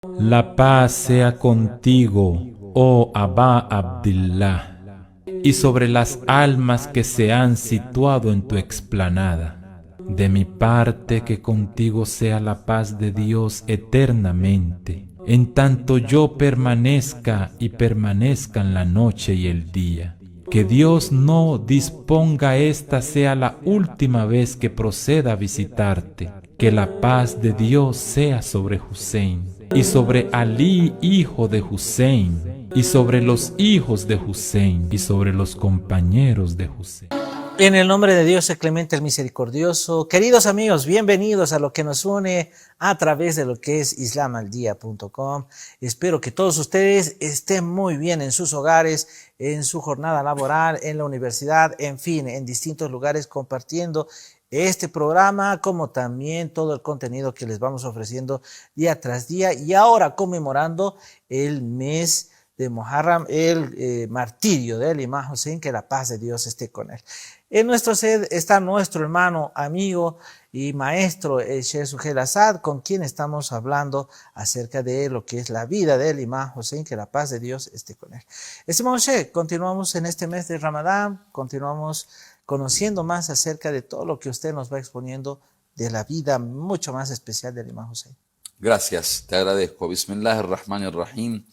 La paz sea contigo, oh Abba Abdillah, y sobre las almas que se han situado en tu explanada. De mi parte, que contigo sea la paz de Dios eternamente, en tanto yo permanezca y permanezcan la noche y el día. Que Dios no disponga esta sea la última vez que proceda a visitarte. Que la paz de Dios sea sobre Hussein, y sobre Ali, hijo de Hussein, y sobre los hijos de Hussein, y sobre los compañeros de Hussein. En el nombre de Dios, el clemente, el misericordioso. Queridos amigos, bienvenidos a lo que nos une a través de lo que es islamaldia.com. Espero que todos ustedes estén muy bien en sus hogares, en su jornada laboral, en la universidad, en fin, en distintos lugares compartiendo este programa, como también todo el contenido que les vamos ofreciendo día tras día, y ahora conmemorando el mes de Muharram, el martirio del Imam Hussein, que la paz de Dios esté con él. En nuestro sed está nuestro hermano, amigo y maestro, el Sheikh Suhail Asad, con quien estamos hablando acerca de lo que es la vida del Imam Hussein, que la paz de Dios esté con él. Estimado Sheikh, continuamos en este mes de Ramadán, continuamos conociendo más acerca de todo lo que usted nos va exponiendo de la vida mucho más especial del Imam Hussein. Gracias, te agradezco. Bismillahirrahmanirrahim.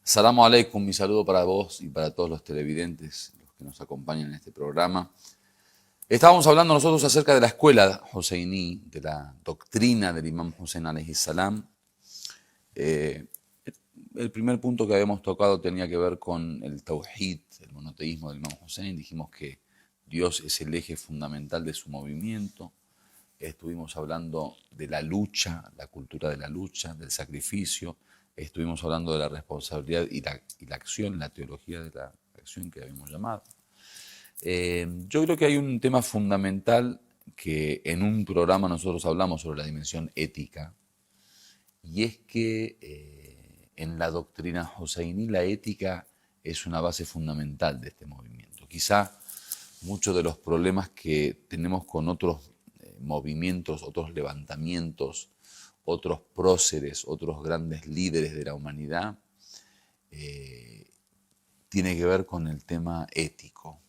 Salamu alaikum, mi saludo para vos y para todos los televidentes, los que nos acompañan en este programa. Estábamos hablando nosotros acerca de la escuela Huseiní, de la doctrina del Imam Hussein alayhi salam. El primer punto que habíamos tocado tenía que ver con el tawhid, el monoteísmo del Imam Hussein. Dijimos que Dios es el eje fundamental de su movimiento. Estuvimos hablando de la lucha, la cultura de la lucha, del sacrificio. Estuvimos hablando de la responsabilidad y la acción, la teología de la acción que habíamos llamado. Yo creo que hay un tema fundamental que en un programa nosotros hablamos sobre la dimensión ética, y es que en la doctrina huseiní la ética es una base fundamental de este movimiento. Quizá muchos de los problemas que tenemos con otros movimientos, otros levantamientos, otros próceres, otros grandes líderes de la humanidad, tiene que ver con el tema ético.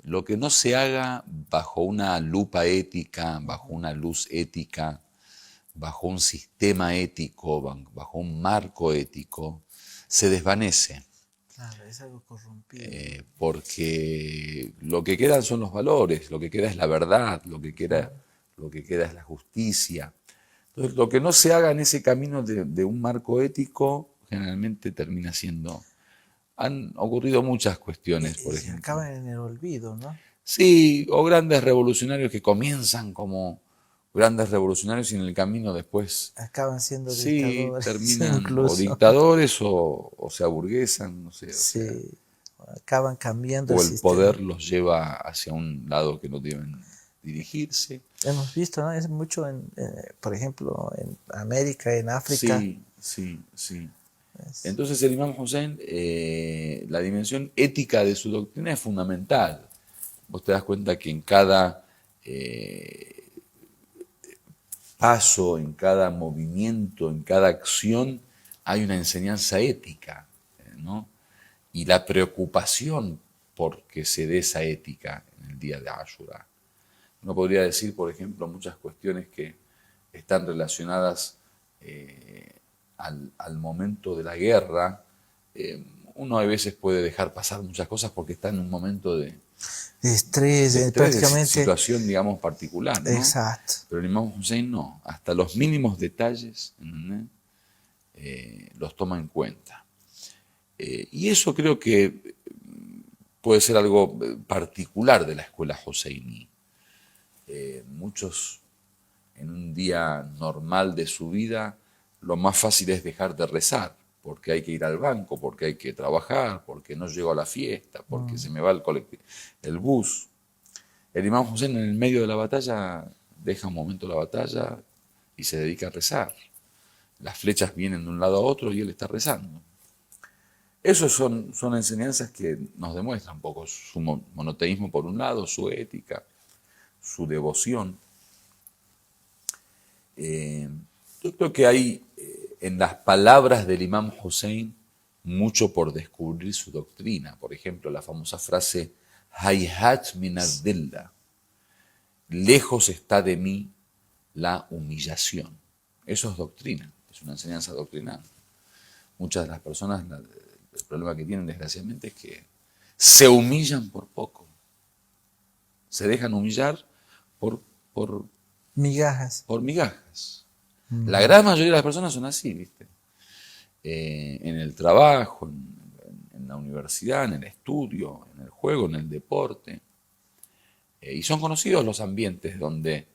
Lo que no se haga bajo una lupa ética, bajo una luz ética, bajo un sistema ético, bajo un marco ético, se desvanece. Claro, es algo corrompido. Porque lo que quedan son los valores, lo que queda es la verdad, lo que queda es la justicia. Entonces, lo que no se haga en ese camino de un marco ético, generalmente termina siendo... Han ocurrido muchas cuestiones, por ejemplo. Acaban en el olvido, ¿no? Sí, o grandes revolucionarios que comienzan como grandes revolucionarios y en el camino después... Acaban siendo sí, dictadores. terminan Incluso. o dictadores o se aburguesan, no sé. Sí, O sea, acaban cambiando o el el sistema. poder los lleva hacia un lado que no deben dirigirse. Hemos visto, ¿no? Es mucho, por ejemplo, en América, en África. Sí. Entonces el Imam Hussein, la dimensión ética de su doctrina es fundamental. Vos te das cuenta que en cada paso, en cada movimiento, en cada acción, hay una enseñanza ética, ¿no? Y la preocupación por que se dé esa ética en el día de Ashura. Uno podría decir, por ejemplo, muchas cuestiones que están relacionadas al momento de la guerra. Uno a veces puede dejar pasar muchas cosas porque está en un momento de estrés, prácticamente. De situación, digamos, particular, ¿no? Exacto. Pero el Imam Hussein no, hasta los mínimos detalles los toma en cuenta. Y eso creo que puede ser algo particular de la escuela huseiní. Muchos en un día normal de su vida, lo más fácil es dejar de rezar, porque hay que ir al banco, porque hay que trabajar, porque no llego a la fiesta, porque se me va el bus. El Imam Hussein en el medio de la batalla deja un momento la batalla y se dedica a rezar. Las flechas vienen de un lado a otro y él está rezando. Esas son enseñanzas que nos demuestran un poco su monoteísmo por un lado, su ética, su devoción. Yo creo que hay en las palabras del Imam Hussein mucho por descubrir su doctrina. Por ejemplo, la famosa frase Hayhat min ad-dilla, lejos está de mí la humillación. Eso es doctrina, es una enseñanza doctrinal. Muchas de las personas, el problema que tienen desgraciadamente es que se humillan por poco. Se dejan humillar por Migajas. por migajas. La gran mayoría de las personas son así, ¿viste? En el trabajo, en la universidad, en el estudio, en el juego, en el deporte. Y son conocidos los ambientes donde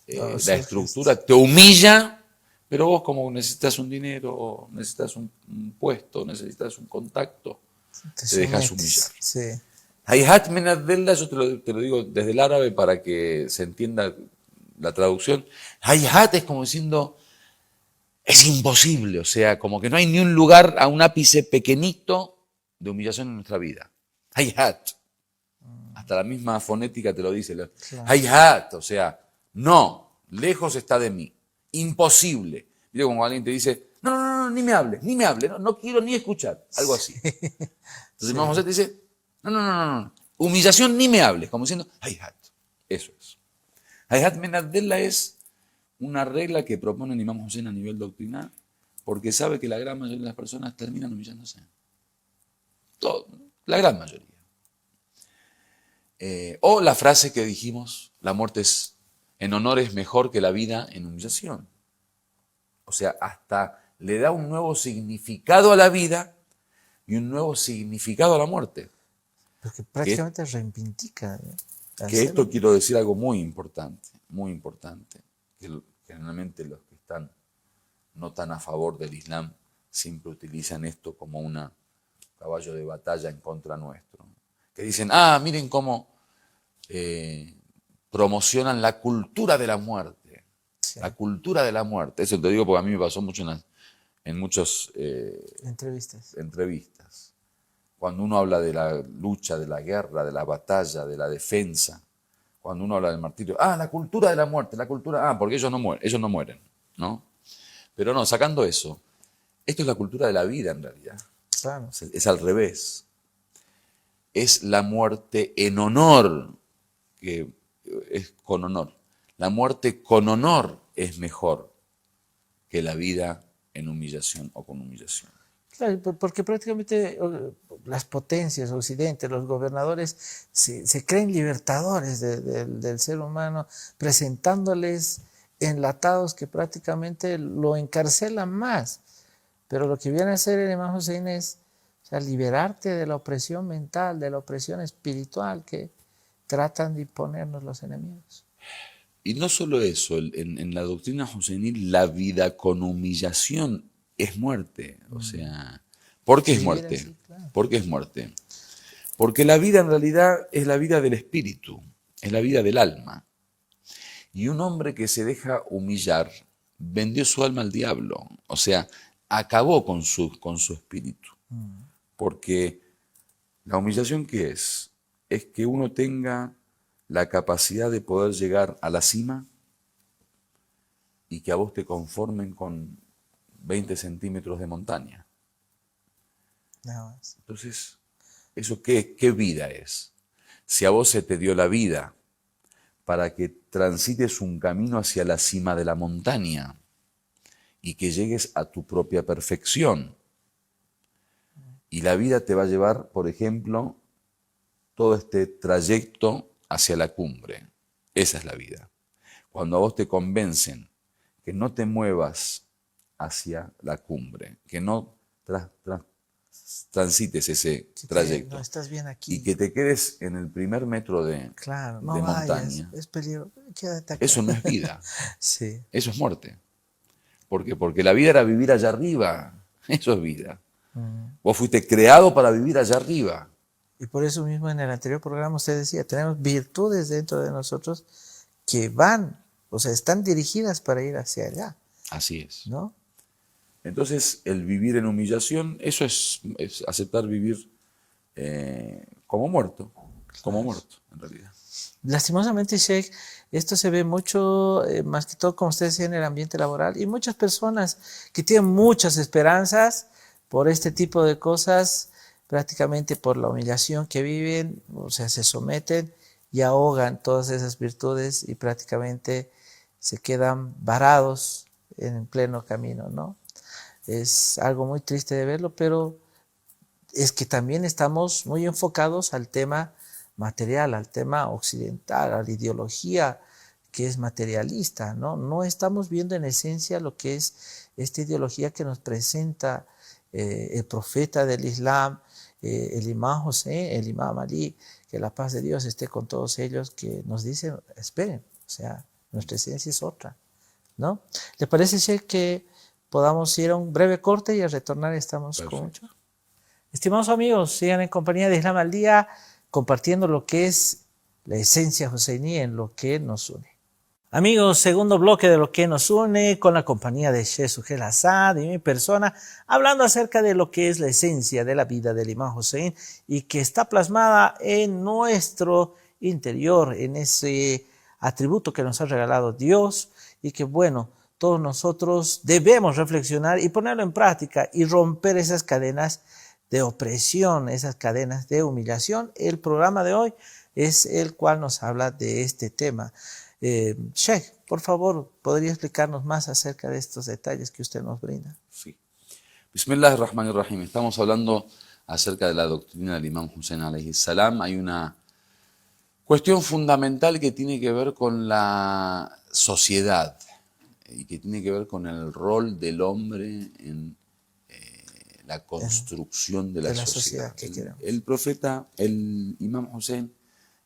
la estructura te humilla, pero vos como necesitas un dinero, necesitas un puesto, necesitas un contacto, te dejas humillar. Sí. Hayhat min ad-dilla, yo te lo digo desde el árabe para que se entienda la traducción. Hayhat es como diciendo, es imposible, o sea, como que no hay ni un lugar, a un ápice pequeñito de humillación en nuestra vida. Hayhat. Hasta la misma fonética te lo dice. Claro. Hayhat, o sea, no, lejos está de mí. Imposible. Mira como alguien te dice, no, ni me hables, no quiero ni escuchar. Algo así. Entonces Imam José te dice, no. Humillación ni me hables, como diciendo, hayhat. Eso es. Hayhat min ad-dilla es una regla que propone el Imam Hussein a nivel doctrinal, porque sabe que la gran mayoría de las personas terminan humillándose. Todo, la gran mayoría. O la frase que dijimos, la muerte en honor es mejor que la vida en humillación. O sea, hasta le da un nuevo significado a la vida y un nuevo significado a la muerte. Porque prácticamente reivindica. Que esto quiero decir algo muy importante, que generalmente los que están no tan a favor del Islam siempre utilizan esto como un caballo de batalla en contra nuestro. Que dicen, miren cómo promocionan la cultura de la muerte. Sí. La cultura de la muerte. Eso te digo porque a mí me pasó mucho en muchas entrevistas. Cuando uno habla de la lucha, de la guerra, de la batalla, de la defensa, cuando uno habla del martirio, la cultura de la muerte, porque ellos no mueren, ¿no? Pero no, sacando eso, esto es la cultura de la vida en realidad. Claro. Es al revés. Es la muerte en honor, que es con honor. La muerte con honor es mejor que la vida en humillación o con humillación. Claro, porque prácticamente las potencias, Occidente, los gobernadores se creen libertadores del ser humano, presentándoles enlatados que prácticamente lo encarcelan más. Pero lo que viene a hacer el Imam Hussein es liberarte de la opresión mental, de la opresión espiritual que tratan de imponernos los enemigos. Y no solo eso, en la doctrina huseiní, la vida con humillación es muerte. O sea, ¿por qué es muerte? Sí, claro. ¿Por qué es muerte? Porque la vida en realidad es la vida del espíritu, es la vida del alma. Y un hombre que se deja humillar vendió su alma al diablo. O sea, acabó con su espíritu. Porque la humillación, ¿qué es? Es que uno tenga la capacidad de poder llegar a la cima y que a vos te conformen con 20 centímetros de montaña. Nada más. Entonces, ¿eso qué vida es? Si a vos se te dio la vida para que transites un camino hacia la cima de la montaña y que llegues a tu propia perfección, y la vida te va a llevar, por ejemplo, todo este trayecto hacia la cumbre. Esa es la vida. Cuando a vos te convencen que no te muevas hacia la cumbre, que no transites ese trayecto, no estás bien aquí, y que te quedes en el primer metro de montaña, es peligro, quédate acá. Eso no es vida. Sí. Eso es muerte. ¿Por qué? Porque la vida era vivir allá arriba. Eso es vida. Vos fuiste creado para vivir allá arriba. Y por eso mismo en el anterior programa usted decía, tenemos virtudes dentro de nosotros que van, o sea, están dirigidas para ir hacia allá. Así es. ¿No? Entonces, el vivir en humillación, eso es aceptar vivir como muerto. como muerto, en realidad. Lastimosamente, Sheikh, esto se ve mucho, más que todo, como usted decía, en el ambiente laboral, y muchas personas que tienen muchas esperanzas por este tipo de cosas, prácticamente por la humillación que viven, o sea, se someten y ahogan todas esas virtudes y prácticamente se quedan varados en pleno camino, ¿no? Es algo muy triste de verlo, pero es que también estamos muy enfocados al tema material, al tema occidental, a la ideología que es materialista, ¿no? No estamos viendo en esencia lo que es esta ideología que nos presenta el profeta del Islam, el imam José, el imam Ali, que la paz de Dios esté con todos ellos, que nos dicen, esperen, o sea, nuestra esencia es otra, ¿no? ¿Le parece, Sheikh, que podamos ir a un breve corte y al retornar estamos con mucho? Estimados amigos, sigan en compañía de Islam al Día, compartiendo lo que es la esencia joseiní en lo que nos une. Amigos, segundo bloque de lo que nos une, con la compañía de Sheikh Suhail Assad y mi persona, hablando acerca de lo que es la esencia de la vida del Imam Hussein y que está plasmada en nuestro interior, en ese atributo que nos ha regalado Dios y que, bueno, todos nosotros debemos reflexionar y ponerlo en práctica y romper esas cadenas de opresión, esas cadenas de humillación. El programa de hoy es el cual nos habla de este tema. Sheikh, por favor, ¿podría explicarnos más acerca de estos detalles que usted nos brinda? Sí. Bismillahirrahmanirrahim. Estamos hablando acerca de la doctrina del Imam Hussein alayhi salam. Hay una cuestión fundamental que tiene que ver con la sociedad y que tiene que ver con el rol del hombre en la construcción de la sociedad. El profeta, el Imam Hussein,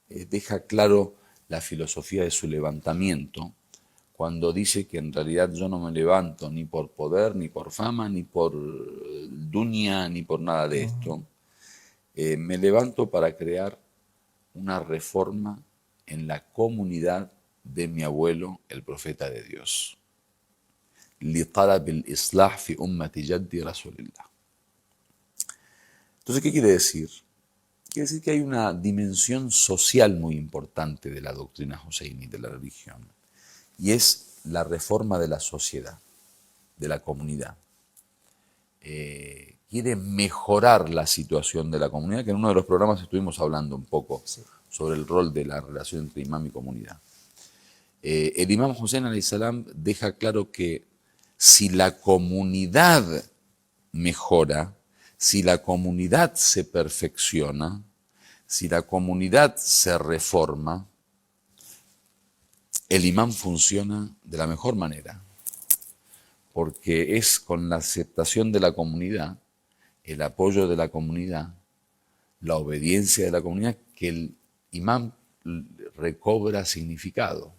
deja claro la filosofía de su levantamiento cuando dice que en realidad yo no me levanto ni por poder, ni por fama, ni por dunya, ni por nada de esto. Me levanto para crear una reforma en la comunidad de mi abuelo, el profeta de Dios. لِطَلَبِ الْإِصْلَاحِ فِي أُمَّةِ جَدِّ رَسُولِ اللَّهِ. Entonces, ¿qué quiere decir? Quiere decir que hay una dimensión social muy importante de la doctrina huseiní, de la religión, y es la reforma de la sociedad, de la comunidad. Quiere mejorar la situación de la comunidad, que en uno de los programas estuvimos hablando un poco sobre el rol de la relación entre imam y comunidad. El imam Hussein alayhi salam deja claro que si la comunidad mejora, si la comunidad se perfecciona, si la comunidad se reforma, el imán funciona de la mejor manera, porque es con la aceptación de la comunidad, el apoyo de la comunidad, la obediencia de la comunidad, que el imán recobra significado.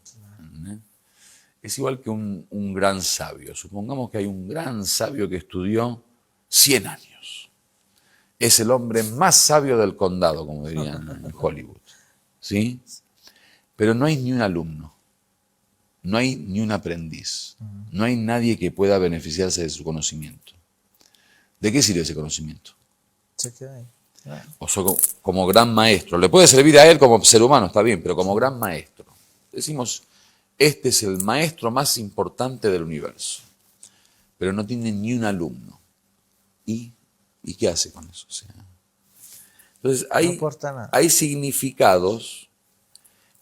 Es igual que un gran sabio. Supongamos que hay un gran sabio que estudió 100 años. Es el hombre más sabio del condado, como dirían en Hollywood. ¿Sí? Pero no hay ni un alumno. No hay ni un aprendiz. No hay nadie que pueda beneficiarse de su conocimiento. ¿De qué sirve ese conocimiento? Se queda ahí. O sea, como gran maestro. Le puede servir a él como ser humano, está bien, pero como gran maestro. Decimos, este es el maestro más importante del universo. Pero no tiene ni un alumno. ¿Y qué hace con eso? O sea, entonces, No aporta nada. hay significados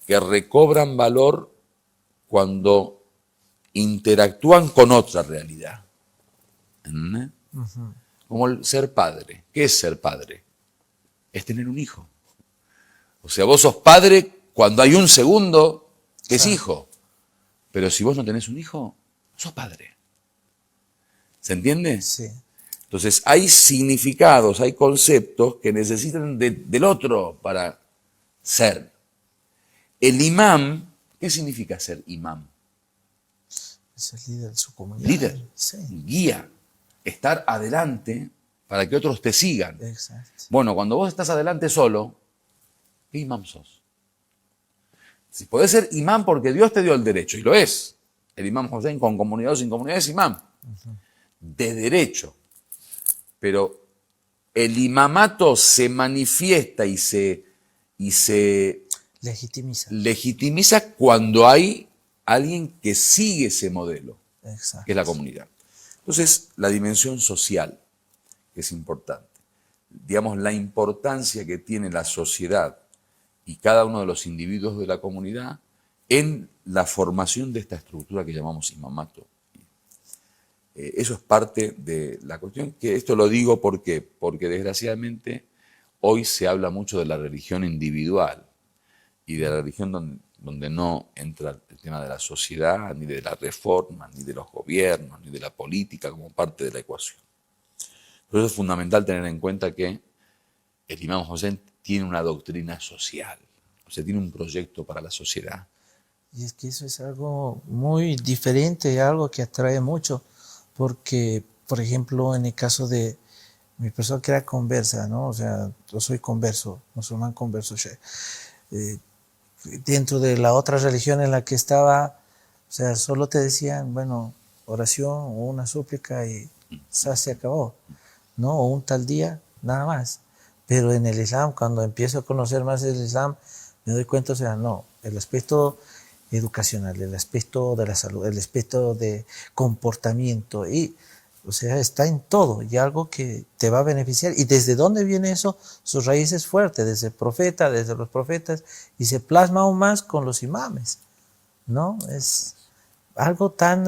que recobran valor cuando interactúan con otra realidad. ¿Entendés? Como el ser padre. ¿Qué es ser padre? Es tener un hijo. O sea, vos sos padre cuando hay un segundo que es hijo. Pero si vos no tenés un hijo, sos padre. ¿Se entiende? Sí. Entonces hay significados, hay conceptos que necesitan del otro para ser. El imam, ¿qué significa ser imam? Es el líder de su comunidad. Líder, Sí. guía, estar adelante para que otros te sigan. Exacto. Bueno, cuando vos estás adelante solo, ¿qué imam sos? Si podés ser imam porque Dios te dio el derecho, y lo es. El imam Hussein con comunidad o sin comunidad es imam. De derecho. Pero el imamato se manifiesta y se y se legitimiza cuando hay alguien que sigue ese modelo, Exacto. que es la comunidad. Entonces, la dimensión social, que es importante. Digamos, la importancia que tiene la sociedad y cada uno de los individuos de la comunidad en la formación de esta estructura que llamamos imamato. Eso es parte de la cuestión, que esto lo digo porque desgraciadamente hoy se habla mucho de la religión individual y de la religión donde no entra el tema de la sociedad, ni de la reforma, ni de los gobiernos, ni de la política como parte de la ecuación. Por eso es fundamental tener en cuenta que el Imam Hussein tiene una doctrina social, o sea, tiene un proyecto para la sociedad. Y es que eso es algo muy diferente, algo que atrae mucho, porque, por ejemplo, en el caso de mi persona que era conversa, ¿no? O sea, yo soy converso, musulmán converso, dentro de la otra religión en la que estaba, o sea, solo te decían, bueno, oración o una súplica y se acabó, ¿no? O un tal día, nada más. Pero en el Islam, cuando empiezo a conocer más el Islam, me doy cuenta, o sea, no, el aspecto educacional, el aspecto de la salud, el aspecto de comportamiento, y, o sea, está en todo, y algo que te va a beneficiar. ¿Y desde dónde viene eso? Sus raíces fuertes, desde el profeta, desde los profetas, y se plasma aún más con los imames, ¿no? Es algo tan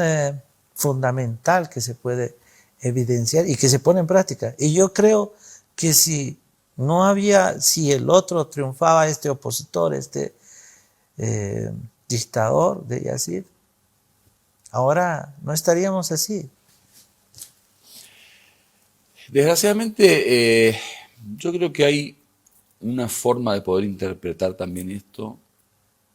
fundamental que se puede evidenciar y que se pone en práctica. Y yo creo que si el otro triunfaba, este opositor, este dictador de Yazid, ahora no estaríamos así. Desgraciadamente, yo creo que hay una forma de poder interpretar también esto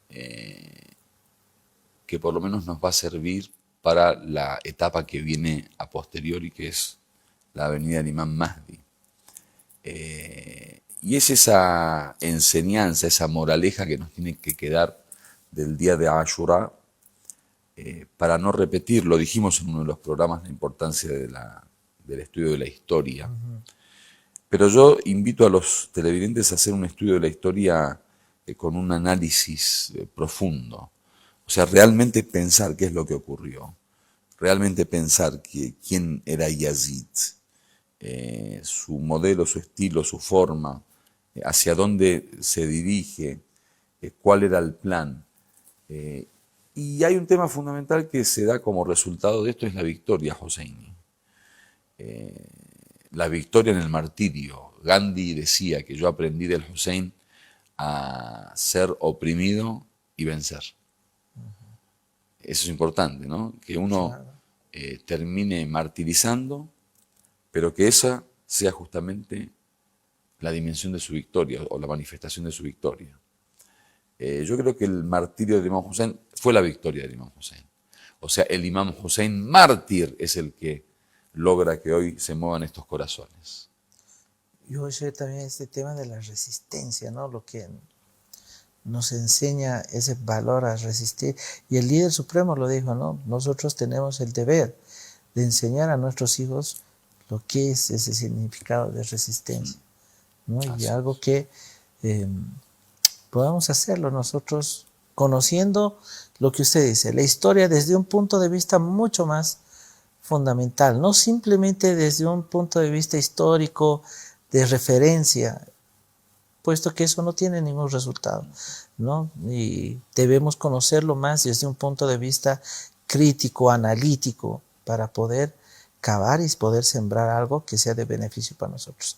que por lo menos nos va a servir para la etapa que viene a posteriori, que es la venida del Imam Mahdi. Y es esa enseñanza, esa moraleja que nos tiene que quedar del día de Ashura, para no repetirlo. Dijimos en uno de los programas la importancia del estudio de la historia. Pero yo invito a los televidentes a hacer un estudio de la historia con un análisis profundo. O sea, realmente pensar qué es lo que ocurrió. Realmente pensar quién era Yazid. Su modelo, su estilo, su forma, hacia dónde se dirige, cuál era el plan. Y hay un tema fundamental que se da como resultado de esto, es la victoria Hosseini. La victoria en el martirio. Gandhi decía que yo aprendí del Hussein a ser oprimido y vencer. Eso es importante, ¿no? Que uno termine martirizando, pero que esa sea justamente la dimensión de su victoria o la manifestación de su victoria. Yo creo que el martirio del Imam Hussein fue la victoria del Imam Hussein. O sea, el Imam Hussein mártir es el que logra que hoy se muevan estos corazones. Yo sé también este tema de la resistencia, ¿no? Lo que nos enseña ese valor a resistir. Y el líder supremo lo dijo, ¿no? Nosotros tenemos el deber de enseñar a nuestros hijos lo que es ese significado de resistencia, ¿no? Y algo que podamos hacerlo nosotros conociendo lo que usted dice, la historia desde un punto de vista mucho más fundamental, no simplemente desde un punto de vista histórico de referencia, puesto que eso no tiene ningún resultado, ¿no? Y debemos conocerlo más desde un punto de vista crítico, analítico, para poder cavar y poder sembrar algo que sea de beneficio para nosotros.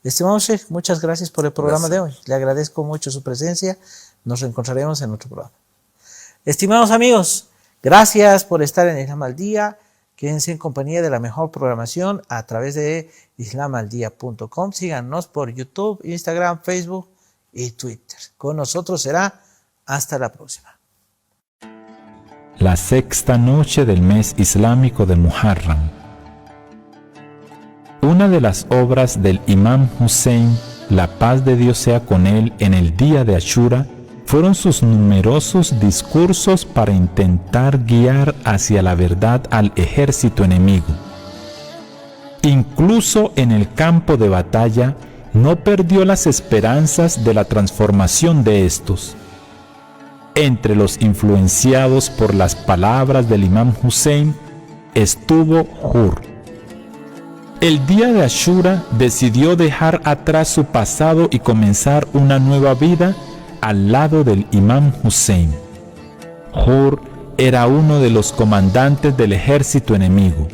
Estimado Sheikh, muchas gracias por el programa de hoy. Le agradezco mucho su presencia. Nos reencontraremos en otro programa. Estimados amigos, gracias por estar en Islam al Día. Quédense en compañía de la mejor programación a través de islamaldia.com. Síganos por YouTube, Instagram, Facebook y Twitter. Con nosotros será hasta la próxima. La sexta noche del mes islámico de Muharram. Una de las obras del Imam Hussein, la paz de Dios sea con él, en el día de Ashura, fueron sus numerosos discursos para intentar guiar hacia la verdad al ejército enemigo. Incluso en el campo de batalla, no perdió las esperanzas de la transformación de estos. Entre los influenciados por las palabras del Imam Hussein estuvo Hur. El día de Ashura decidió dejar atrás su pasado y comenzar una nueva vida al lado del Imam Hussein. Hur era uno de los comandantes del ejército enemigo.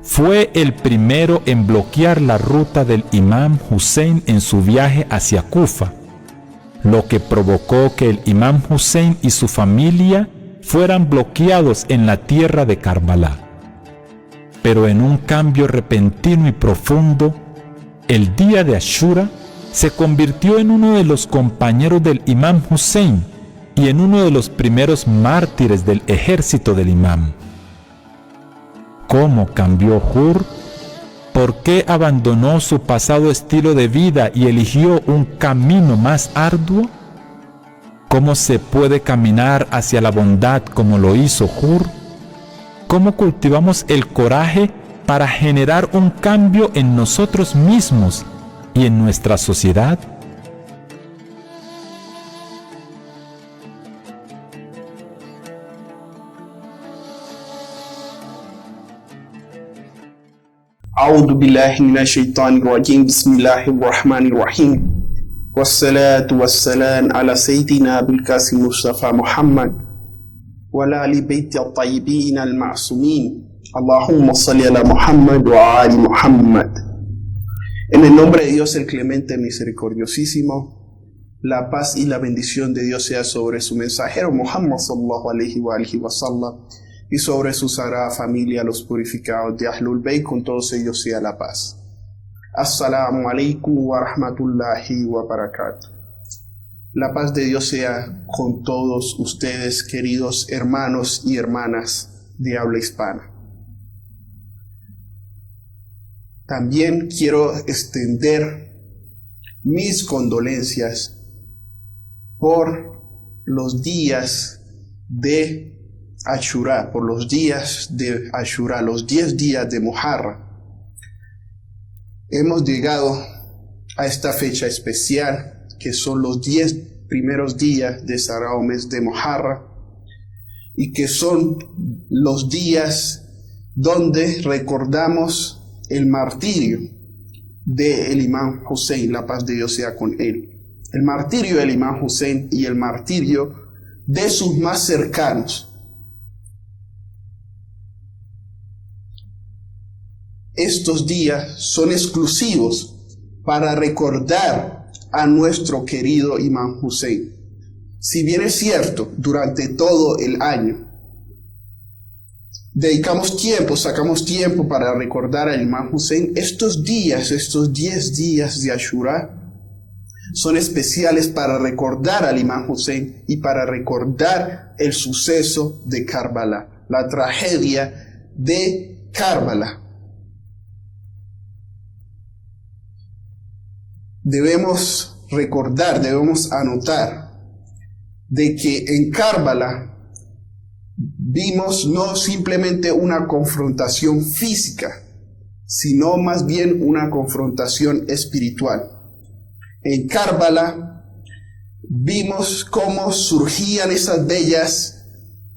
Fue el primero en bloquear la ruta del Imam Hussein en su viaje hacia Kufa, lo que provocó que el Imam Hussein y su familia fueran bloqueados en la tierra de Karbala. Pero en un cambio repentino y profundo, el día de Ashura se convirtió en uno de los compañeros del Imam Hussein y en uno de los primeros mártires del ejército del Imam. ¿Cómo cambió Hur? ¿Por qué abandonó su pasado estilo de vida y eligió un camino más arduo? ¿Cómo se puede caminar hacia la bondad como lo hizo Hur? ¿Cómo cultivamos el coraje para generar un cambio en nosotros mismos y en nuestra sociedad? أعوذ بالله من الشيطان الرجيم بسم الله الرحمن الرحيم والصلاة والسلام على سيدنا أبي القاسم مصطفى محمد وعلى آل بيت الطيبين المعصومين اللهم صل على محمد وعلى آل محمد. En el nombre de Dios el clemente misericordiosísimo, la paz y la bendición de Dios sea sobre su mensajero Muhammad sallallahu alaihi wa sallam y sobre su sagrada familia, los purificados de Ahlul Bayt, con todos ellos sea la paz. Assalamu alaikum wa rahmatullahi wa barakatuh. La paz de Dios sea con todos ustedes, queridos hermanos y hermanas de habla hispana. También quiero extender mis condolencias por los días de Ashura, por los días de Ashura, los 10 días de Muharram. Hemos llegado a esta fecha especial, que son los 10 primeros días de sagrado mes de Muharram, y que son los días donde recordamos el martirio del Imam Hussein, la paz de Dios sea con él. El martirio del Imam Hussein y el martirio de sus más cercanos. Estos días son exclusivos para recordar a nuestro querido Imam Hussein. Si bien es cierto, durante todo el año sacamos tiempo para recordar al Imam Hussein, estos 10 días de Ashura son especiales para recordar al Imam Hussein y para recordar el suceso de Karbala, la tragedia de Karbala. Debemos recordar, debemos anotar de que en Karbala vimos no simplemente una confrontación física, sino más bien una confrontación espiritual. En Karbala vimos cómo surgían esas bellas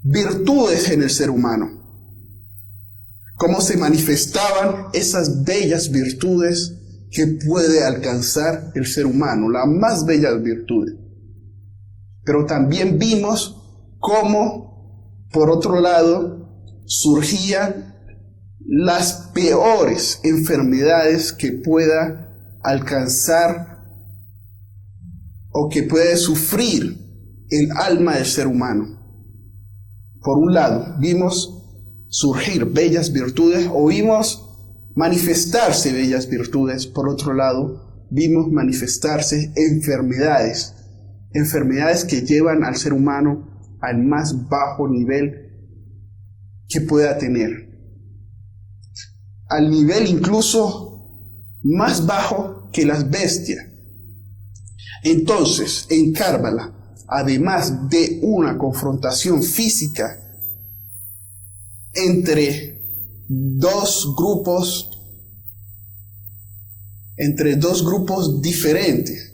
virtudes en el ser humano, cómo se manifestaban esas bellas virtudes que puede alcanzar el ser humano, las más bellas virtudes. Pero también vimos cómo, por otro lado, surgían las peores enfermedades que pueda alcanzar o que puede sufrir el alma del ser humano. Por un lado, vimos surgir bellas virtudes o vimos manifestarse bellas virtudes. Por otro lado, vimos manifestarse enfermedades que llevan al ser humano al más bajo nivel que pueda tener, al nivel incluso más bajo que las bestias. Entonces, en Karbala, además de una confrontación física entre dos grupos entre dos grupos diferentes,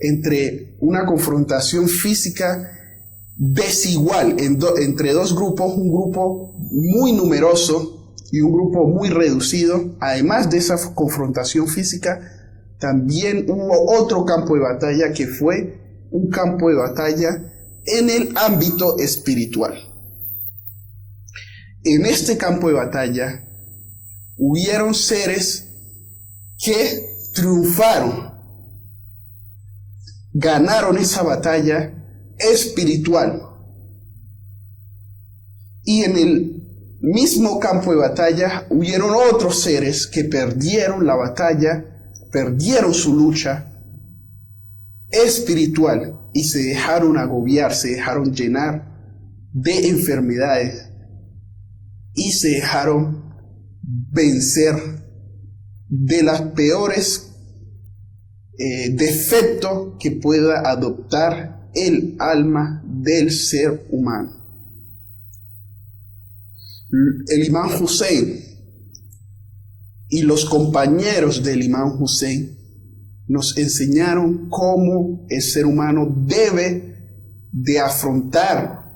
entre una confrontación física desigual entre dos grupos, un grupo muy numeroso y un grupo muy reducido. Además de esa confrontación física, también hubo otro campo de batalla que fue un campo de batalla en el ámbito espiritual. En este campo de batalla hubieron seres que triunfaron, ganaron esa batalla espiritual. Y en el mismo campo de batalla hubieron otros seres que perdieron la batalla, perdieron su lucha espiritual y se dejaron agobiar, se dejaron llenar de enfermedades y se dejaron vencer de las peores defectos que pueda adoptar el alma del ser humano. El imán Hussein y los compañeros del imán Hussein nos enseñaron cómo el ser humano debe de afrontar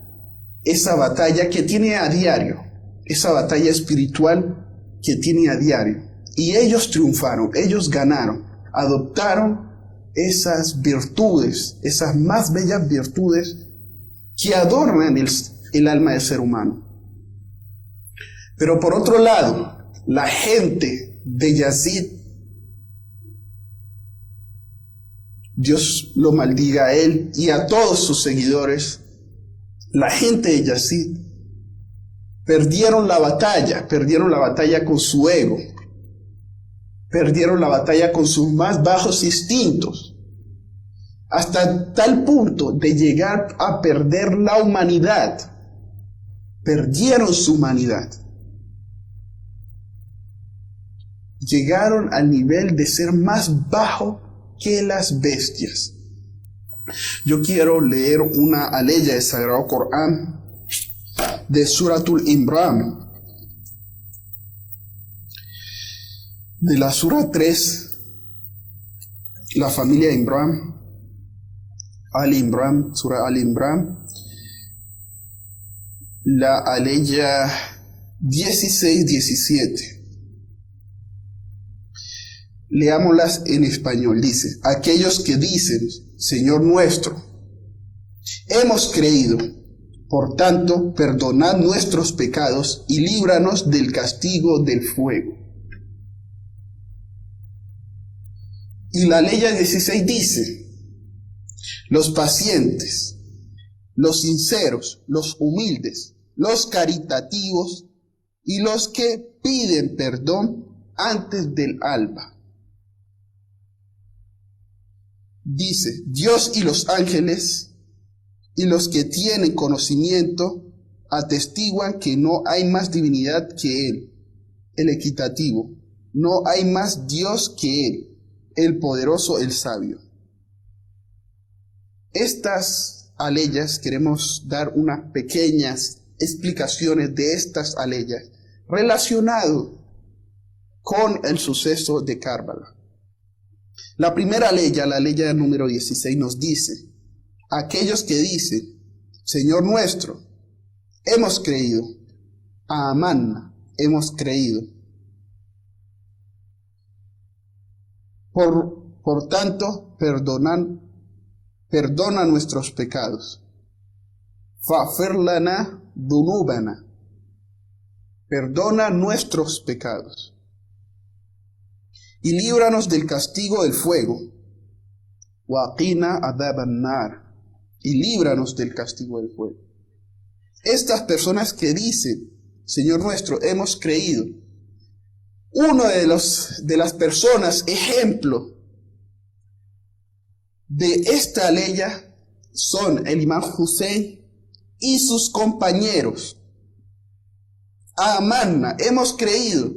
esa batalla que tiene a diario, esa batalla espiritual que tiene a diario. Y ellos triunfaron, ellos ganaron, adoptaron esas virtudes, esas más bellas virtudes que adornan el alma del ser humano. Pero por otro lado, la gente de Yazid, Dios lo maldiga a él y a todos sus seguidores, la gente de Yazid perdieron la batalla con su ego, perdieron la batalla con sus más bajos instintos, hasta tal punto de llegar a perder la humanidad. Perdieron su humanidad. Llegaron al nivel de ser más bajo que las bestias. Yo quiero leer una aleya del Sagrado Corán de Suratul Imran, de la Sura 3, la familia Imran, Al-Imran, Sura Al-Imran, la aleya 16-17. Leámoslas en español. Dice: aquellos que dicen, Señor nuestro, hemos creído, por tanto, perdonad nuestros pecados y líbranos del castigo del fuego. Y la ley 16 dice: los pacientes, los sinceros, los humildes, los caritativos y los que piden perdón antes del alba. Dice: Dios y los ángeles y los que tienen conocimiento atestiguan que no hay más divinidad que Él, el equitativo. No hay más Dios que Él, el poderoso, el sabio. Estas aleyas, queremos dar unas pequeñas explicaciones de estas aleyas relacionado con el suceso de Karbala. La primera aleya, la aleya número 16, nos dice: aquellos que dicen, Señor nuestro, hemos creído, Amanna, hemos creído. Por tanto, perdona nuestros pecados. Fa'fir lana dunubana, perdona nuestros pecados. Y líbranos del castigo del fuego. Waqina adhaban nar, y líbranos del castigo del fuego. Estas personas que dicen, Señor nuestro, hemos creído, uno de las personas ejemplo de esta aleya son el imán Hussein y sus compañeros. Amanna, hemos creído.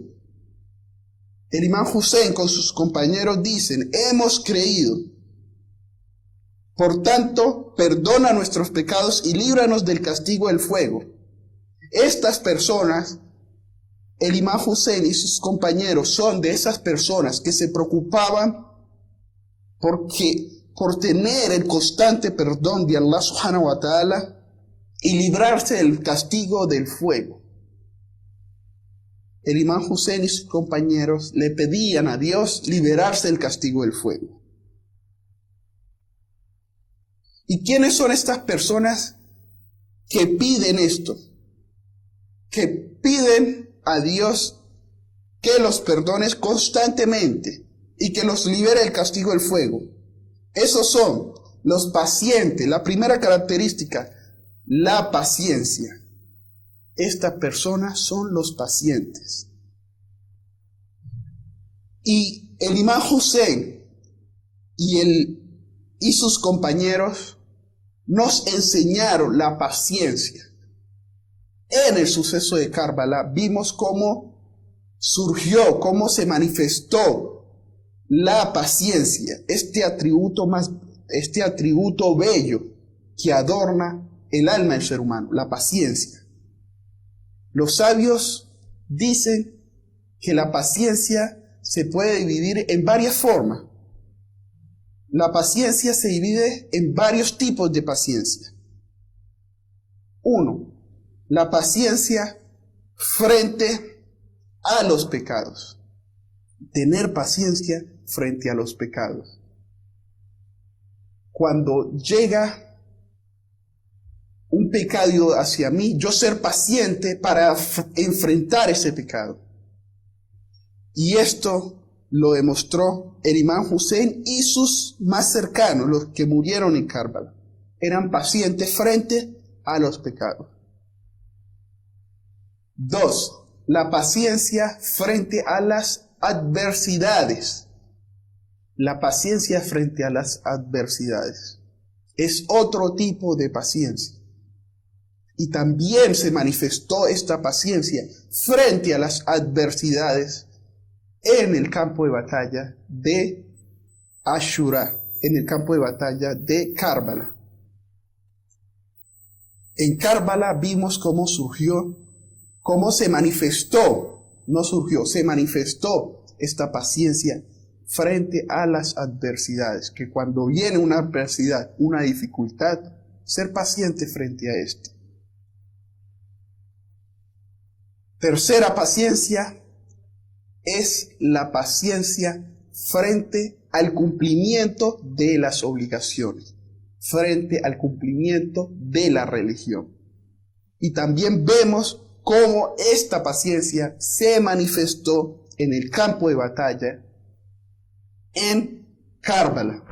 El imán Hussein con sus compañeros dicen, hemos creído. Por tanto, perdona nuestros pecados y líbranos del castigo del fuego. Estas personas el imam Hussein y sus compañeros son de esas personas que se preocupaban por tener el constante perdón de Allah subhanahu wa ta'ala y librarse del castigo del fuego. El imam Hussein y sus compañeros le pedían a Dios liberarse del castigo del fuego. ¿Y quiénes son estas personas que piden esto? Que piden a Dios que los perdone constantemente y que los libere del castigo del fuego. Esos son los pacientes. La primera característica, la paciencia. Estas personas son los pacientes. Y el imam Hussein y sus compañeros nos enseñaron la paciencia. En el suceso de Karbala vimos cómo surgió, cómo se manifestó la paciencia, este atributo bello que adorna el alma del ser humano, la paciencia. Los sabios dicen que la paciencia se puede dividir en varias formas. La paciencia se divide en varios tipos de paciencia. 1. La paciencia frente a los pecados. Tener paciencia frente a los pecados. Cuando llega un pecado hacia mí, yo ser paciente para enfrentar ese pecado. Y esto lo demostró el imam Hussein y sus más cercanos, los que murieron en Karbala. Eran pacientes frente a los pecados. 2. La paciencia frente a las adversidades. La paciencia frente a las adversidades es otro tipo de paciencia. Y también se manifestó esta paciencia frente a las adversidades en el campo de batalla de Ashura, en el campo de batalla de Karbala. En Karbala vimos cómo surgió, cómo se manifestó, no surgió, se manifestó esta paciencia frente a las adversidades, que cuando viene una adversidad, una dificultad, ser paciente frente a esto. Tercera paciencia es la paciencia frente al cumplimiento de las obligaciones, frente al cumplimiento de la religión. Y también vemos cómo esta paciencia se manifestó en el campo de batalla en Karbala,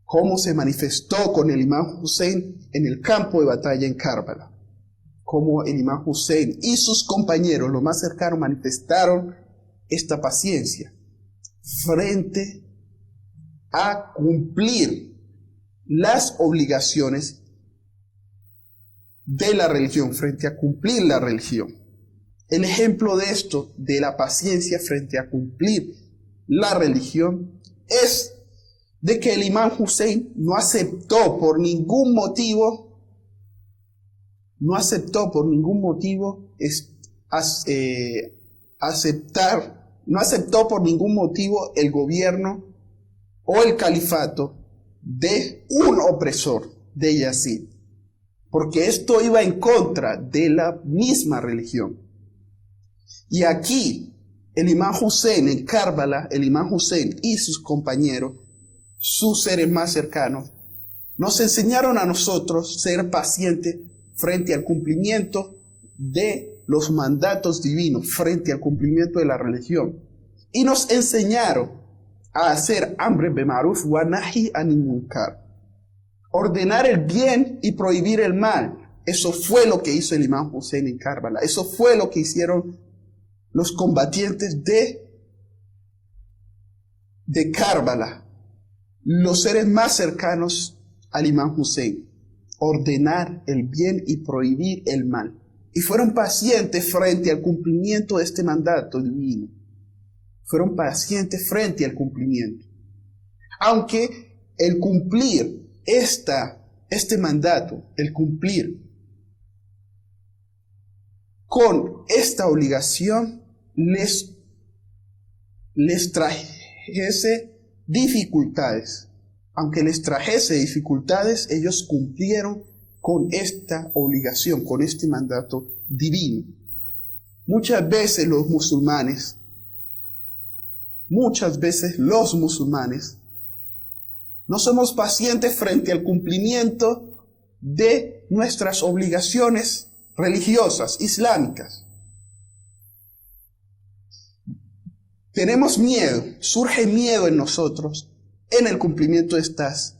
cómo se manifestó con el imam Hussein en el campo de batalla en Karbala, cómo el imam Hussein y sus compañeros, los más cercanos, manifestaron esta paciencia frente a cumplir las obligaciones de la religión, frente a cumplir la religión. El ejemplo de esto, de la paciencia frente a cumplir la religión, es de que el imam Hussein no aceptó por ningún motivo el gobierno o el califato de un opresor, de Yazid, porque esto iba en contra de la misma religión. Y aquí el imam Hussein en Karbala, el imam Hussein y sus compañeros, sus seres más cercanos, nos enseñaron a nosotros ser pacientes frente al cumplimiento de los mandatos divinos, frente al cumplimiento de la religión. Y nos enseñaron a hacer amr bil ma'ruf wa nahy anil munkar, ordenar el bien y prohibir el mal. Eso fue lo que hizo el imam Hussein en Karbala. Eso fue lo que hicieron los combatientes de Karbala, los seres más cercanos al imam Hussein. Ordenar el bien y prohibir el mal. Y fueron pacientes frente al cumplimiento de este mandato divino. Fueron pacientes frente al cumplimiento. Aunque el cumplir este mandato, el cumplir con esta obligación les trajese dificultades. Aunque les trajese dificultades, ellos cumplieron con esta obligación, con este mandato divino. Muchas veces los musulmanes no somos pacientes frente al cumplimiento de nuestras obligaciones religiosas, islámicas. Tenemos miedo, surge miedo en nosotros en el cumplimiento de estos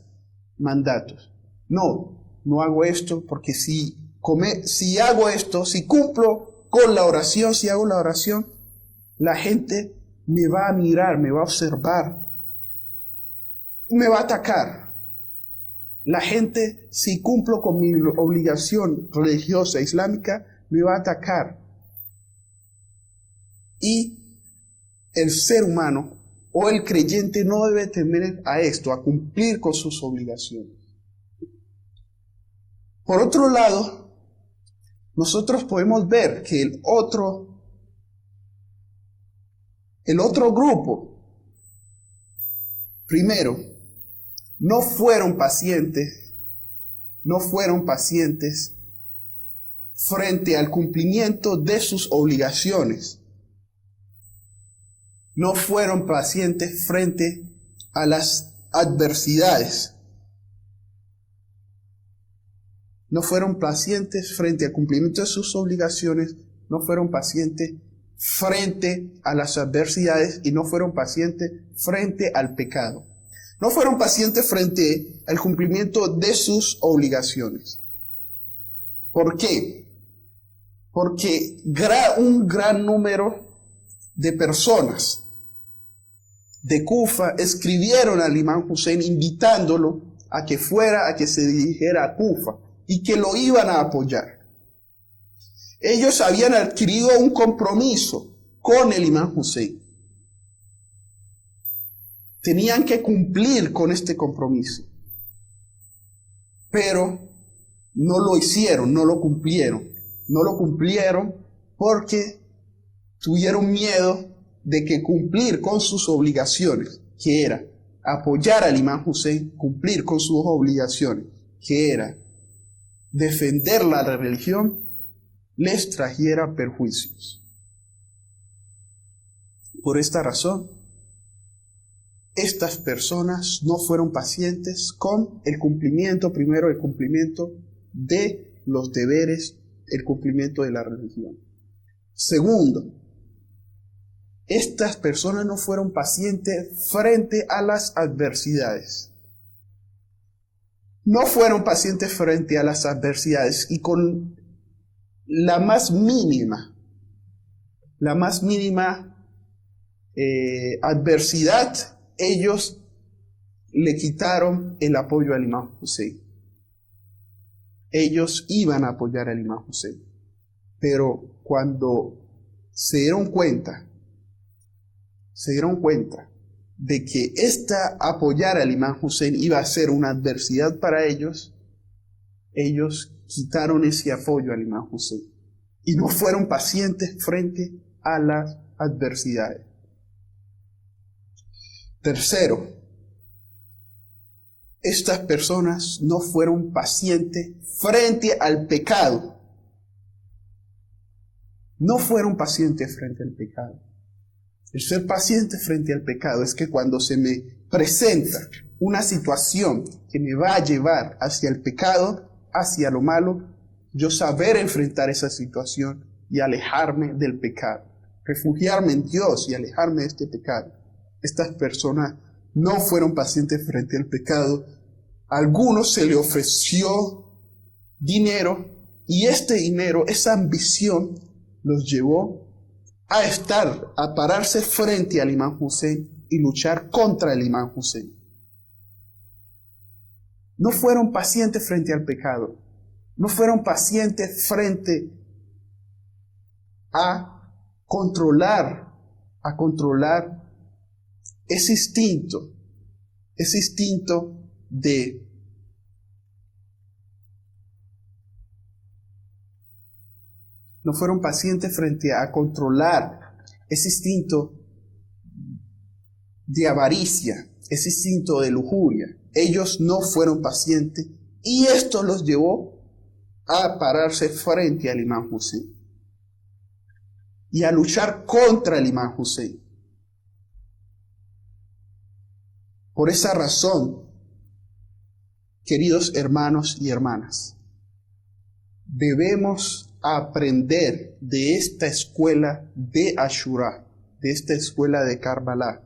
mandatos. No hago esto porque si hago esto, si cumplo con la oración, si hago la oración, la gente me va a mirar, me va a observar, me va a atacar. La gente, si cumplo con mi obligación religiosa islámica, me va a atacar. Y el ser humano o el creyente no debe temer a esto, a cumplir con sus obligaciones. Por otro lado, nosotros podemos ver que el otro grupo, primero, no fueron pacientes frente al cumplimiento de sus obligaciones. No fueron pacientes frente a las adversidades. No fueron pacientes frente al cumplimiento de sus obligaciones. No fueron pacientes frente a las adversidades y no fueron pacientes frente al pecado. No fueron pacientes frente al cumplimiento de sus obligaciones. ¿Por qué? Porque un gran número de personas de Kufa escribieron al imán Hussein invitándolo a que se dirigiera a Kufa y que lo iban a apoyar. Ellos habían adquirido un compromiso con el imán Hussein. Tenían que cumplir con este compromiso. Pero no lo hicieron, no lo cumplieron. No lo cumplieron porque tuvieron miedo de que cumplir con sus obligaciones, que era apoyar al imán Hussein, cumplir con sus obligaciones, que era defender la religión, les trajera perjuicios. Por esta razón, estas personas no fueron pacientes con el cumplimiento de los deberes, el cumplimiento de la religión. Segundo, estas personas no fueron pacientes frente a las adversidades. No fueron pacientes frente a las adversidades y con la más mínima adversidad, ellos le quitaron el apoyo al imán Hussein. Ellos iban a apoyar al imán Hussein, pero cuando se dieron cuenta de que apoyar al imán Hussein iba a ser una adversidad para ellos, ellos quitaron ese apoyo al imán Hussein y no fueron pacientes frente a las adversidades. Tercero, estas personas no fueron pacientes frente al pecado. No fueron pacientes frente al pecado. El ser paciente frente al pecado es que cuando se me presenta una situación que me va a llevar hacia el pecado, hacia lo malo, yo saber enfrentar esa situación y alejarme del pecado, refugiarme en Dios y alejarme de este pecado. Estas personas no fueron pacientes frente al pecado. A algunos se le ofreció dinero y este dinero, esa ambición, los llevó a pararse frente al imán Hussein y luchar contra el imán Hussein. No fueron pacientes frente al pecado. No fueron pacientes frente a controlar ese instinto no fueron pacientes frente a controlar ese instinto de avaricia, ese instinto de lujuria. Ellos no fueron pacientes y esto los llevó a pararse frente al Imam Hussein y a luchar contra el Imam Hussein. Por esa razón, queridos hermanos y hermanas, debemos aprender de esta escuela de Ashura, de esta escuela de Karbala,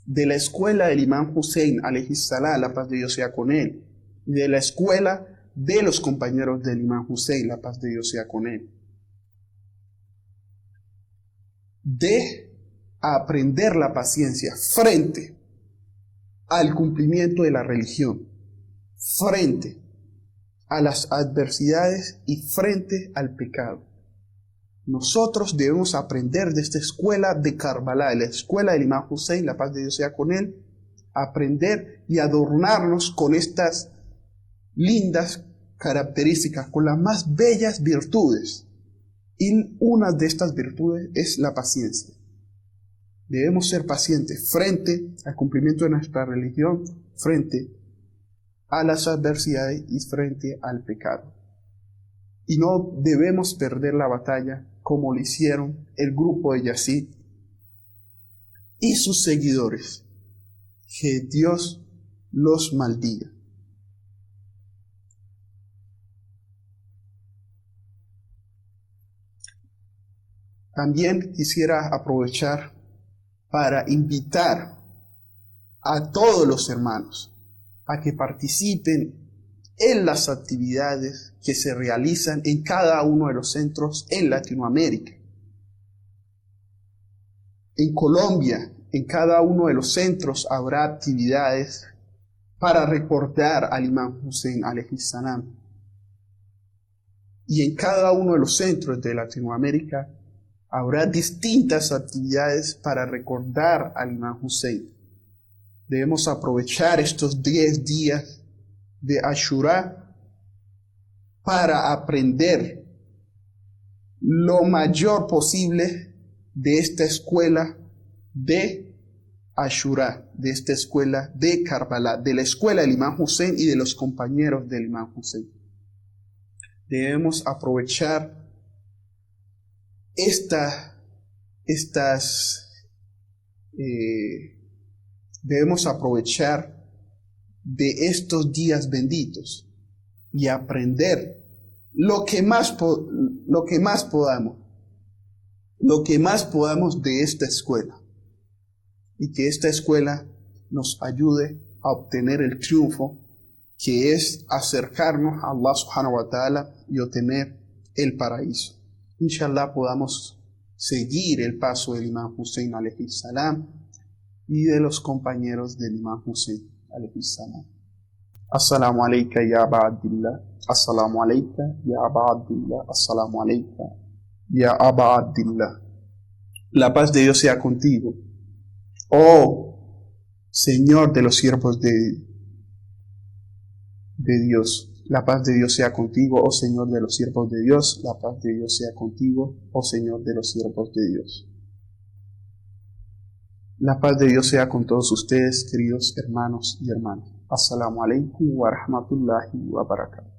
de la escuela del Imam Hussein, alayhi salam, la paz de Dios sea con él, y de la escuela de los compañeros del Imam Hussein, la paz de Dios sea con él. De aprender la paciencia frente al cumplimiento de la religión, frente a las adversidades y frente al pecado. Nosotros debemos aprender de esta escuela de Karbala, de la escuela del Imam Hussein, la paz de Dios sea con él, aprender y adornarnos con estas lindas características, con las más bellas virtudes. Y una de estas virtudes es la paciencia. Debemos ser pacientes frente al cumplimiento de nuestra religión, frente a las adversidades y frente al pecado. Y no debemos perder la batalla como lo hicieron el grupo de Yazid y sus seguidores. Que Dios los maldiga. También quisiera aprovechar para invitar a todos los hermanos a que participen en las actividades que se realizan en cada uno de los centros en Latinoamérica. En Colombia, en cada uno de los centros habrá actividades para recordar al Imam Hussein alayhi salam. Y en cada uno de los centros de Latinoamérica habrá distintas actividades para recordar al Imam Hussein. Debemos aprovechar estos 10 días de Ashura para aprender lo mayor posible de esta escuela de Ashura, de esta escuela de Karbala, de la escuela del Imam Hussein y de los compañeros del Imam Hussein. Debemos aprovechar debemos aprovechar de estos días benditos y aprender lo que más podamos de esta escuela, y que esta escuela nos ayude a obtener el triunfo, que es acercarnos a Allah subhanahu wa ta'ala y obtener el paraíso. Inshallah podamos seguir el paso del Imam Hussein alayhi salam y de los compañeros del Imam Hussein alayhi salam. Assalamu alayka ya Aba Abdillah, assalamu alayka ya Aba Abdillah, assalamu alayka ya Aba Abdillah. La paz de Dios sea contigo, oh Señor de los siervos de Dios. La paz de Dios sea contigo, oh Señor de los siervos de Dios. La paz de Dios sea contigo, oh Señor de los siervos de Dios. La paz de Dios sea con todos ustedes, queridos hermanos y hermanas. Assalamu alaikum wa rahmatullahi wa barakatuh.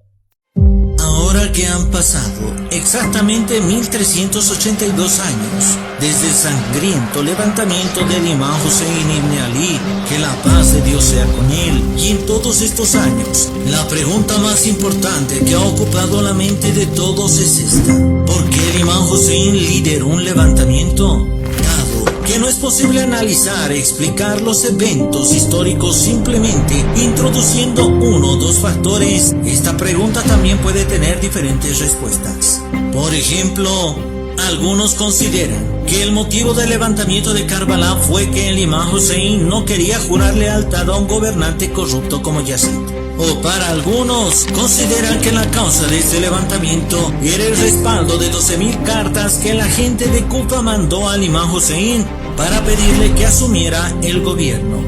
Ahora que han pasado exactamente 1382 años desde el sangriento levantamiento del Imam Hussein ibn Ali, que la paz de Dios sea con él, y en todos estos años, la pregunta más importante que ha ocupado la mente de todos es esta: ¿por qué el Imam Hussein lideró un levantamiento? Que no es posible analizar e explicar los eventos históricos simplemente introduciendo uno o dos factores, esta pregunta también puede tener diferentes respuestas. Por ejemplo, algunos consideran que el motivo del levantamiento de Karbala fue que el Imam Hussein no quería jurar lealtad a un gobernante corrupto como Yazid. O para algunos, consideran que la causa de este levantamiento era el respaldo de 12.000 cartas que la gente de Kufa mandó al Imam Hussein para pedirle que asumiera el gobierno.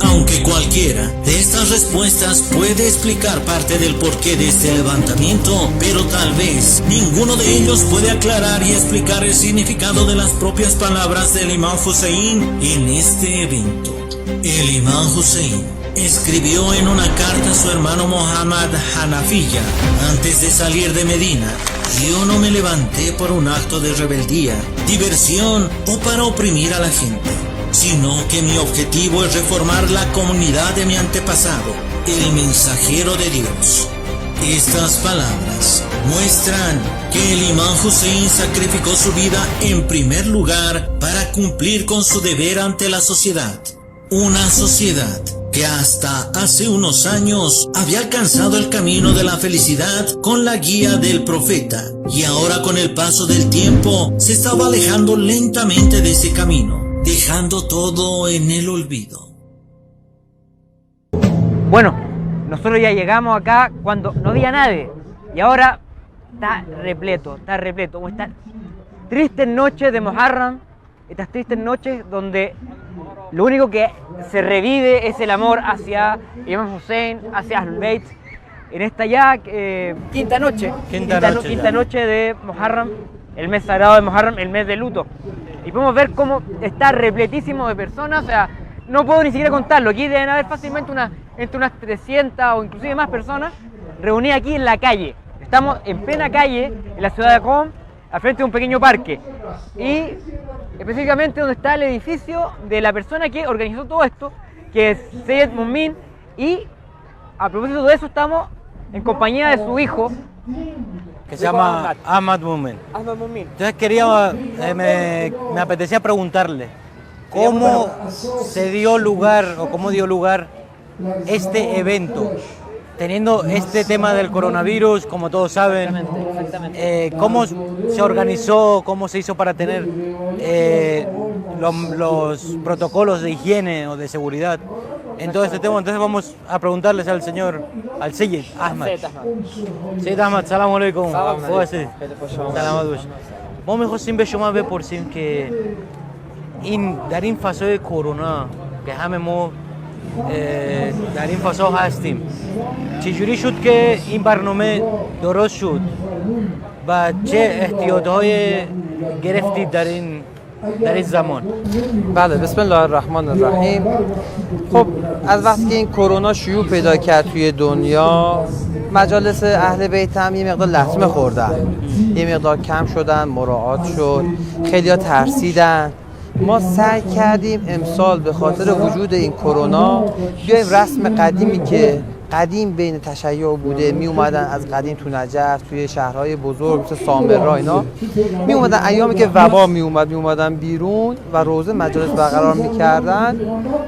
Aunque cualquiera de estas respuestas puede explicar parte del porqué de este levantamiento, pero tal vez ninguno de ellos puede aclarar y explicar el significado de las propias palabras del Imam Hussein en este evento. El Imam Hussein escribió en una carta a su hermano Muhammad Hanafiya antes de salir de Medina: yo no me levanté por un acto de rebeldía, diversión o para oprimir a la gente, sino que mi objetivo es reformar la comunidad de mi antepasado, el mensajero de Dios. Estas palabras muestran que el Imam Hussein sacrificó su vida en primer lugar para cumplir con su deber ante la sociedad. Una sociedad que hasta hace unos años había alcanzado el camino de la felicidad con la guía del profeta, y ahora con el paso del tiempo se estaba alejando lentamente de ese camino, dejando todo en el olvido. Bueno, nosotros ya llegamos acá cuando no había nadie, y ahora está repleto. Como estas tristes noches de Muharram, estas tristes noches donde lo único que se revive es el amor hacia Imam Hussein, hacia Ahlul Bayt, en esta ya quinta noche de Muharram, el mes sagrado de Muharram, el mes de luto. Y podemos ver cómo está repletísimo de personas, o sea, no puedo ni siquiera contarlo. Aquí deben haber fácilmente entre unas 300 o inclusive más personas reunidas aquí en la calle. Estamos en plena calle, en la ciudad de Qom, al frente de un pequeño parque. Y específicamente donde está el edificio de la persona que organizó todo esto, que es Sayyid Mu'min. Y a propósito de eso estamos en compañía de su hijo, que se llama Ahmad Mu'min. Entonces me apetecía preguntarle cómo se dio lugar o cómo dio lugar este evento, teniendo este tema del coronavirus, como todos saben. Exactamente. ¿Cómo se organizó, cómo se hizo para tener los protocolos de higiene o de seguridad en todo este tema? Entonces vamos a preguntarles al Sayyid Ahmad. Sayyid Ahmad, salam alaikum. سلامت باش. ما می‌خواستیم به شما بپرسیم که در این فضای کرونا که همه ما در این فضا هستیم، چجوری شد که این برنامه درست شد و چه احتیاط‌های گرفتید در این زمان؟ بله، بسم الله الرحمن الرحیم. خب از وقتی که این کرونا شیوع پیدا کرد توی دنیا، مجالس اهل بیت هم یه مقدار لطمه خوردن، یه مقدار کم شدن، مراعات شد، خیلی‌ها ترسیدن. ما سعی کردیم امسال به خاطر وجود این کرونا بیایم رسم قدیمی که قدیم بین تشیع بوده، می اومدن از قدیم تو نجف، توی شهرهای بزرگ مثل سامرا اینا می اومدن، ایامی که وبا می اومدن بیرون و روزه مجالس برقرار میکردن،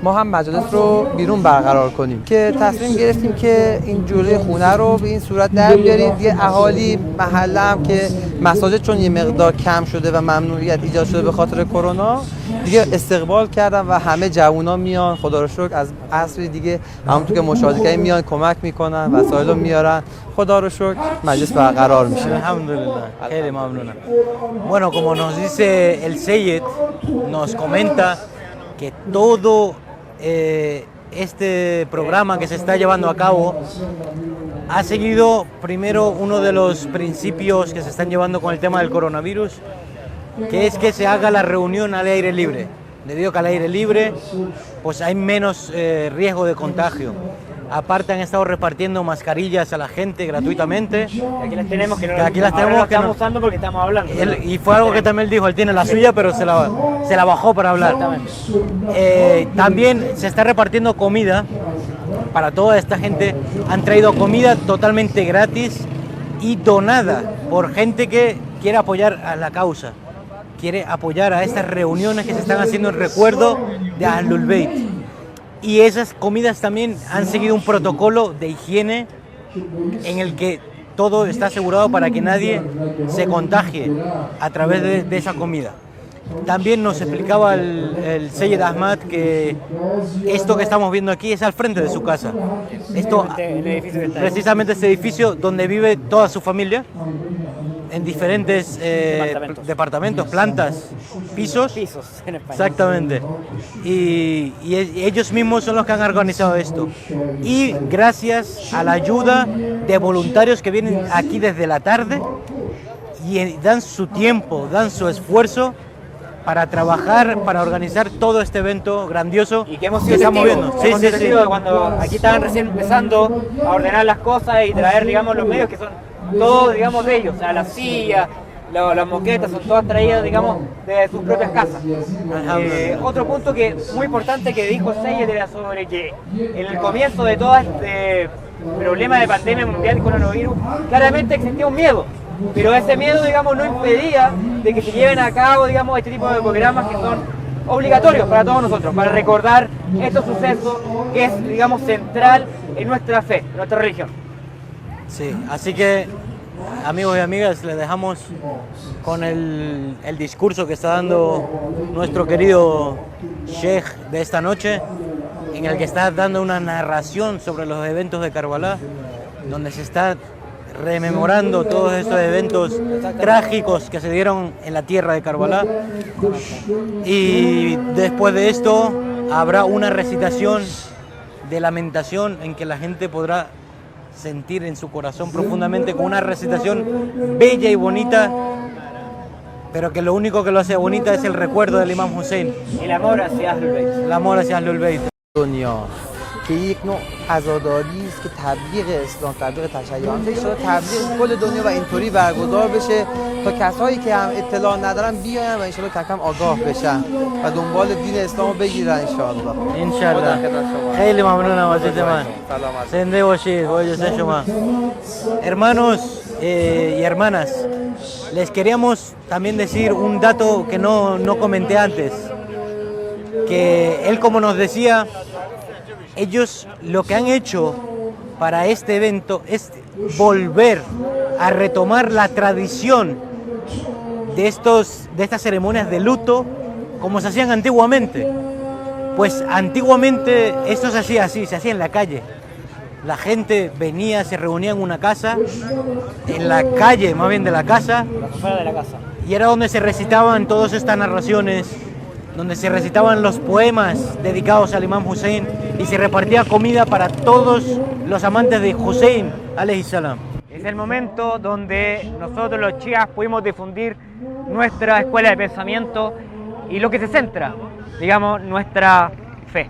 ما هم مجالس رو بیرون برقرار کنیم که تصمیم گرفتیم که این جلوی خونه رو به این صورت در بیاریم. دیگه اهالی محله هم که مساجد چون یه مقدار کم شده و ممنوعیت ایجاد شده به خاطر کرونا، دیگه استقبال کردن و همه جوونا میان، خدا رو شکر از عصر دیگه همونطور که مشاهده کردیم میان کمک میکنن، وسایل رو میارن، خدا رو شکر مجلس برقرار میشه. Alhamdulillah, خیلی ممنونم. Bueno, como nos dice el Sayyid, nos comenta que todo este programa que se está llevando a cabo ha seguido primero uno de los principios que se están llevando con el tema del coronavirus, que es que se haga la reunión al aire libre, debido a que al aire libre pues hay menos riesgo de contagio. Aparte han estado repartiendo mascarillas a la gente gratuitamente. Aquí las tenemos, que estamos usando porque estamos hablando. Y fue algo que también él dijo, él tiene la suya, pero se la bajó para hablar. También se está repartiendo comida para toda esta gente. Han traído comida totalmente gratis y donada por gente que quiere apoyar a la causa, quiere apoyar a estas reuniones que se están haciendo en recuerdo de Ahlul Bayt. Y esas comidas también han seguido un protocolo de higiene en el que todo está asegurado para que nadie se contagie a través de esa comida. También nos explicaba el Sayyid Ahmad que esto que estamos viendo aquí es al frente de su casa. Esto, precisamente este edificio donde vive toda su familia. en diferentes departamentos, plantas, pisos. Pisos en España. Exactamente. Y ellos mismos son los que han organizado esto. Y gracias a la ayuda de voluntarios que vienen aquí desde la tarde y dan su tiempo, dan su esfuerzo para trabajar, para organizar todo este evento grandioso Y que hemos sido estamos testigos, viendo. hemos sido testigos de cuando aquí estaban recién empezando a ordenar las cosas y traer, digamos, los medios que son todos, digamos, de ellos, o sea, las sillas, las moquetas son todas traídas, digamos, de sus propias casas. Otro punto que muy importante que dijo Seyed era sobre que en el comienzo de todo este problema de pandemia mundial, coronavirus, claramente existía un miedo. Pero ese miedo, digamos, no impedía de que se lleven a cabo, digamos, este tipo de programas que son obligatorios para todos nosotros, para recordar estos sucesos que es, digamos, central en nuestra fe, en nuestra religión. Sí, así que, amigos y amigas, les dejamos con el discurso que está dando nuestro querido Sheikh de esta noche, en el que está dando una narración sobre los eventos de Karbala, donde se está rememorando todos estos eventos trágicos que se dieron en la tierra de Karbala. Y después de esto habrá una recitación de lamentación en que la gente podrá sentir en su corazón profundamente, con una recitación bella y bonita, pero que lo único que lo hace bonita es el recuerdo del Imam Hussein. El amor hacia Ahlul Bayt. El amor hacia Ahlul Bayt. دنیا که یک نوع عزاداری است که تبلیغ اسلام، تبلیغ تشیع ان شاء تبلیغ کل دنیا و اینطوری برگزار بشه تا کسایی که هم اطلاع ندارن بیاین و ان شاء کم آگاه بشن و دنبال دین اسلامو بگیرن ان شاء الله. ان شاء الله. خیلی ممنونم از من. زنده باشید. وایجه شما. Hermanos y hermanas, les queríamos también decir un dato que no comenté antes, que él, como nos decía, ellos lo que han hecho para este evento es volver a retomar la tradición de estas ceremonias de luto como se hacían antiguamente. Pues antiguamente esto se hacía así, se hacía en la calle. La gente venía, se reunía en una casa, en la calle más bien de la casa, Fuera de la casa. y era donde se recitaban todas estas narraciones, donde se recitaban los poemas dedicados al Imam Hussein y se repartía comida para todos los amantes de Hussein, alayhi salam. Es el momento donde nosotros los chiíes pudimos difundir nuestra escuela de pensamiento y lo que se centra, digamos, nuestra fe.